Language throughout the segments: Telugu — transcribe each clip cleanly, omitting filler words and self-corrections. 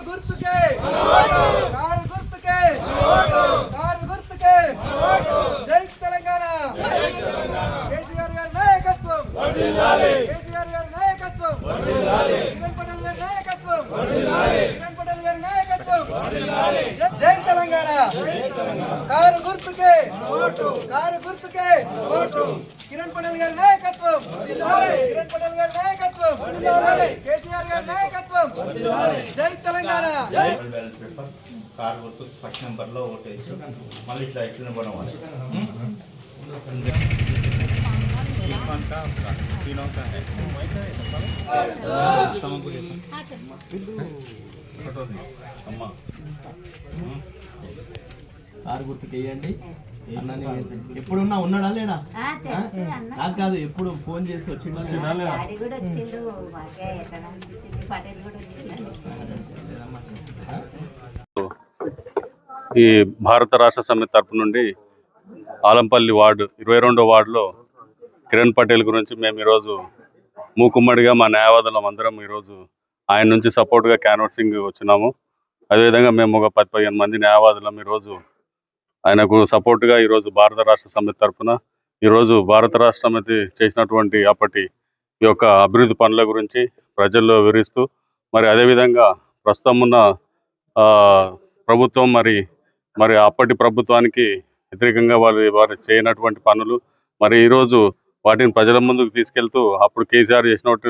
గుర్తుకే కారు గుర్తుకే కారు గుర్తుకే జై తెలంగాణ కేసీఆర్ గారి నాయకత్వం కేసీఆర్ గారి నాయకత్వం కిరణ్ పటేల్ గారి నాయకత్వం కిరణ్ పటేల్ గారి నాయకత్వం జై తెలంగాణ కారు గుర్తుకే కారు గుర్తుకే కిరణ్ పటేల్ గారి నాయకత్వం కిరణ్ పటేల్ గారి నాయకత్వం కేసీఆర్ గారి నాయకత్వం జై తెలంగాణ కార్ గుర్తు ఫస్ట్ నెంబర్ లో ఓటేసి మళ్ళీ ఇట్లా ఇట్లా बनवाले इरफान का तीनों का है अम्मा కారు గుర్తుకేయండి అన్నని ఎప్పుడున్నా ఉన్నాడా లేడా నాకు కాదు ఎప్పుడు ఫోన్ చేసి వచ్చిండా లేడా ఈ భారత రాష్ట్ర సమితి తరపు నుండి ఆలంపల్లి వార్డు 22వ వార్డులో కిరణ్ పటేల్ గురించి మేము ఈరోజు మూకుమ్మడిగా మా న్యాయవాదులం అందరం ఈరోజు ఆయన నుంచి సపోర్ట్గా క్యాన్వర్సింగ్ వచ్చినాము. అదేవిధంగా మేము ఒక 10-15 మంది న్యాయవాదులం ఈరోజు ఆయనకు సపోర్ట్గా ఈరోజు భారత రాష్ట్ర సమితి తరఫున ఈరోజు భారత రాష్ట్ర సమితి చేసినటువంటి అప్పటి ఈ యొక్క అభివృద్ధి పనుల గురించి ప్రజల్లో వివరిస్తూ మరి అదేవిధంగా ప్రస్తుతం ఉన్న ప్రభుత్వం మరి అప్పటి ప్రభుత్వానికి వ్యతిరేకంగా వారు చేయనటువంటి పనులు మరి ఈరోజు వాటిని ప్రజల ముందుకు తీసుకెళ్తూ అప్పుడు కేసీఆర్ చేసినటువంటి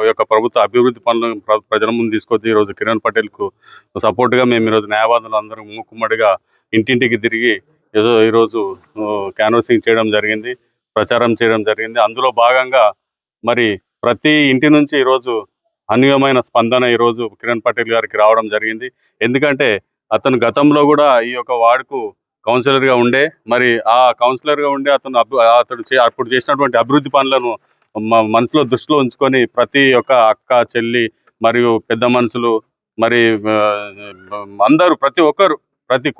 యొక్క ప్రభుత్వ అభివృద్ధి పనులను ప్రజల ముందు తీసుకొచ్చి ఈరోజు కిరణ్ పటేల్కు సపోర్ట్గా మేము ఈరోజు న్యాయవాదులు అందరూ మూకుమ్మడిగా ఇంటింటికి తిరిగి ఈరోజు క్యాన్వాసింగ్ చేయడం జరిగింది, ప్రచారం చేయడం జరిగింది. అందులో భాగంగా మరి ప్రతి ఇంటి నుంచి ఈరోజు అన్యూయమైన స్పందన ఈరోజు కిరణ్ పటేల్ గారికి రావడం జరిగింది. ఎందుకంటే అతను గతంలో కూడా ఈ యొక్క వార్డుకు కౌన్సిలర్గా ఉండే మరి ఆ కౌన్సిలర్గా ఉండే అతను అప్పుడు చేసినటువంటి అభివృద్ధి పనులను మనసులో దృష్టిలో ఉంచుకొని ప్రతి ఒక్క అక్క చెల్లి మరియు పెద్ద మనుషులు మరి అందరూ ప్రతి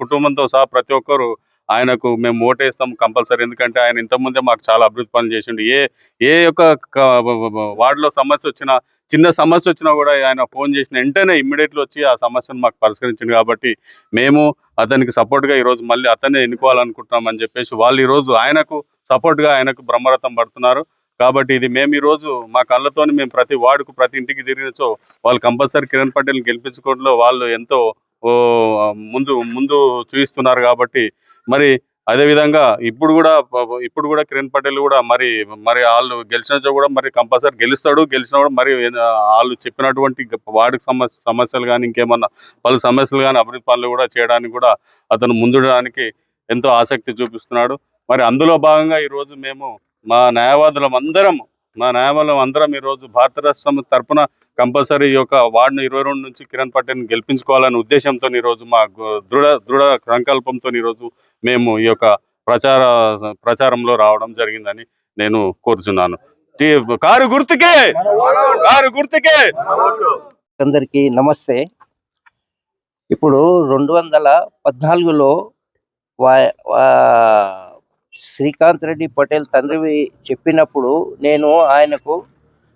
కుటుంబంతో సహా ప్రతి ఒక్కరు ఆయనకు మేము ఓటేస్తాం కంపల్సరీ. ఎందుకంటే ఆయన ఇంతకుముందే మాకు చాలా అభివృద్ధి పనులు చేసిండు. ఏ యొక్క వార్డులో సమస్య వచ్చినా చిన్న సమస్య వచ్చినా కూడా ఆయన ఫోన్ చేసిన వెంటనే ఇమ్మీడియట్లీ వచ్చి ఆ సమస్యను మాకు పరిష్కరించింది. కాబట్టి మేము అతనికి సపోర్ట్గా ఈరోజు మళ్ళీ అతనే ఎన్నుకోవాలనుకుంటున్నామని చెప్పేసి వాళ్ళు ఈరోజు ఆయనకు సపోర్ట్గా ఆయనకు బ్రహ్మరథం పడుతున్నారు. కాబట్టి ఇది మేము ఈరోజు మా కళ్ళతో మేము ప్రతి వార్డుకు ప్రతి ఇంటికి తిరిగినచో వాళ్ళు కంపల్సరీ కిరణ్ పటేల్ని గెలిపించుకోవడంలో వాళ్ళు ఎంతో ముందు చూపిస్తున్నారు. కాబట్టి మరి అదేవిధంగా ఇప్పుడు కూడా కిరణ్ పటేల్ కూడా మరి వాళ్ళు గెలిచినచో కూడా మరి కంపల్సరీ గెలిస్తాడు. గెలిచినా కూడా మరి వాళ్ళు చెప్పినటువంటి వార్డుకు సమస్యలు కానీ ఇంకేమన్నా పలు సమస్యలు కానీ అభివృద్ధి పనులు కూడా చేయడానికి కూడా అతను ముందుడానికి ఎంతో ఆసక్తి చూపిస్తున్నాడు. మరి అందులో భాగంగా ఈరోజు మేము మా న్యాయవాదులం అందరం ఈరోజు భారత రాష్ట్ర సమితి తరఫున కంపల్సరీ ఈ యొక్క వార్డును 22 నుంచి కిరణ్ పటేల్ని గెలిపించుకోవాలనే ఉద్దేశంతో ఈరోజు మా దృఢ సంకల్పంతో ఈరోజు మేము ఈ యొక్క ప్రచారంలో రావడం జరిగిందని నేను కోరుచున్నాను. కారు గుర్తుకే అందరికీ నమస్తే. ఇప్పుడు 2014లో శ్రీకాంత్ రెడ్డి పటేల్ తండ్రి చెప్పినప్పుడు నేను ఆయనకు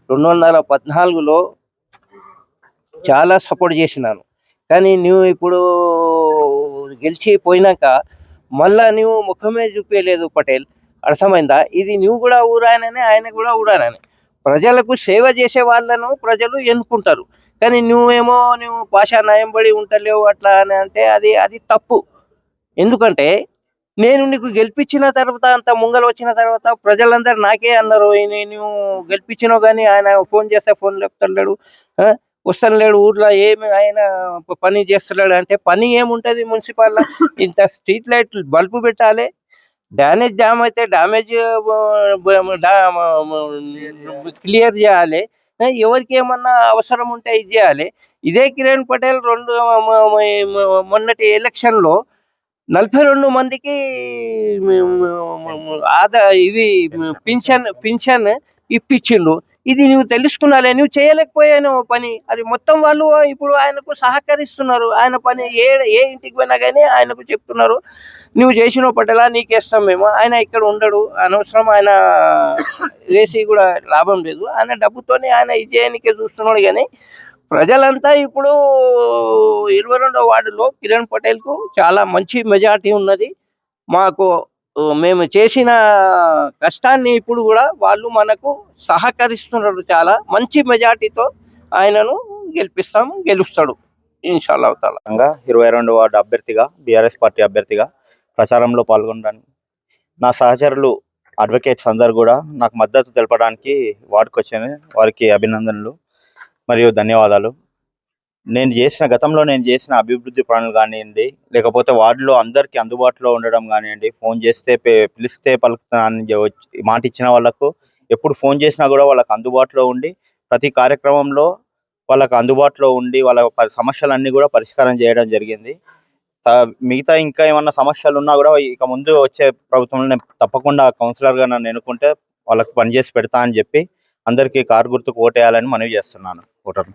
2014లో చాలా సపోర్ట్ చేసినాను. కానీ నువ్వు ఇప్పుడు గెలిచిపోయినాక మళ్ళా నువ్వు ముఖమే చూపించలేదు పటేల్, అర్థమైందా? ఇది నువ్వు కూడా ఊరానని ఆయన కూడా ఊరానని ప్రజలకు సేవ చేసే వాళ్ళను ప్రజలు ఎన్నుకుంటారు. కానీ నువ్వు పాషా నయంబడి ఉంటలేవు అట్లా అని అంటే అది తప్పు. ఎందుకంటే నేను నీకు గెలిపించిన తర్వాత అంత ముంగలు వచ్చిన తర్వాత ప్రజలందరూ నాకే అన్నారు, నువ్వు గెలిపించినావు కానీ ఆయన ఫోన్ చేస్తే ఫోన్ లేపుతలేడు, వస్తలేడు, ఊర్లో ఏమి ఆయన పని చేస్తలేడు. అంటే పని ఏముంటుంది? మున్సిపాల్లో ఇంత స్ట్రీట్ లైట్ బల్బు పెట్టాలి, డ్యామేజ్ అయితే డ్యామేజ్ క్లియర్ చేయాలి, ఎవరికి ఏమన్నా అవసరం ఉంటే ఇది చేయాలి. ఇదే కిరణ్ పటేల్ మొన్నటి ఎలక్షన్లో 42 మందికి ఇవి పింఛన్ ఇప్పించిండు. ఇది నువ్వు తెలుసుకున్నాలే, నువ్వు చేయలేకపోయాను పని. అది మొత్తం వాళ్ళు ఇప్పుడు ఆయనకు సహకరిస్తున్నారు. ఆయన పని ఏ ఇంటికి పోయినా కానీ ఆయనకు చెప్తున్నారు, నువ్వు చేసిన పట్టేలా నీకేస్తాం మేము. ఆయన ఇక్కడ ఉండడు, అనవసరం ఆయన వేసి కూడా లాభం లేదు. ఆయన డబ్బుతోనే ఆయన ఇది చేయనికే చూస్తున్నాడు. కానీ ప్రజలంతా ఇప్పుడు 22వ వార్డులో కిరణ్ పటేల్కు చాలా మంచి మెజార్టీ ఉన్నది. మాకు మేము చేసిన కష్టాన్ని ఇప్పుడు కూడా వాళ్ళు మనకు సహకరిస్తున్నారు. చాలా మంచి మెజార్టీతో ఆయనను గెలుస్తాడు ఇన్షాల్లా తాలా. 22వ వార్డు అభ్యర్థిగా బీఆర్ఎస్ పార్టీ అభ్యర్థిగా ప్రచారంలో పాల్గొనడానికి నా సహచరులు అడ్వకేట్స్ అందరు కూడా నాకు మద్దతు తెలపడానికి వార్డుకు వచ్చాను. వారికి అభినందనలు మరియు ధన్యవాదాలు. గతంలో నేను చేసిన అభివృద్ధి పనులు కానివ్వండి, లేకపోతే వార్డులో అందరికీ అందుబాటులో ఉండడం కానివ్వండి, ఫోన్ చేస్తే పిలిస్తే పలుకుతానని మాట ఇచ్చిన వాళ్ళకు ఎప్పుడు ఫోన్ చేసినా కూడా వాళ్ళకి అందుబాటులో ఉండి ప్రతి కార్యక్రమంలో వాళ్ళకు అందుబాటులో ఉండి వాళ్ళ సమస్యలన్నీ కూడా పరిష్కారం చేయడం జరిగింది. మిగతా ఇంకా ఏమన్నా సమస్యలు ఉన్నా కూడా ఇక ముందు వచ్చే ప్రభుత్వంలో నేను తప్పకుండా కౌన్సిలర్గా నన్ను ఎన్నుకుంటే వాళ్ళకి పనిచేసి పెడతా అని చెప్పి అందరికీ కారు గుర్తుకు ఓటేయాలని మనవి చేస్తున్నాను ఓటర్లు.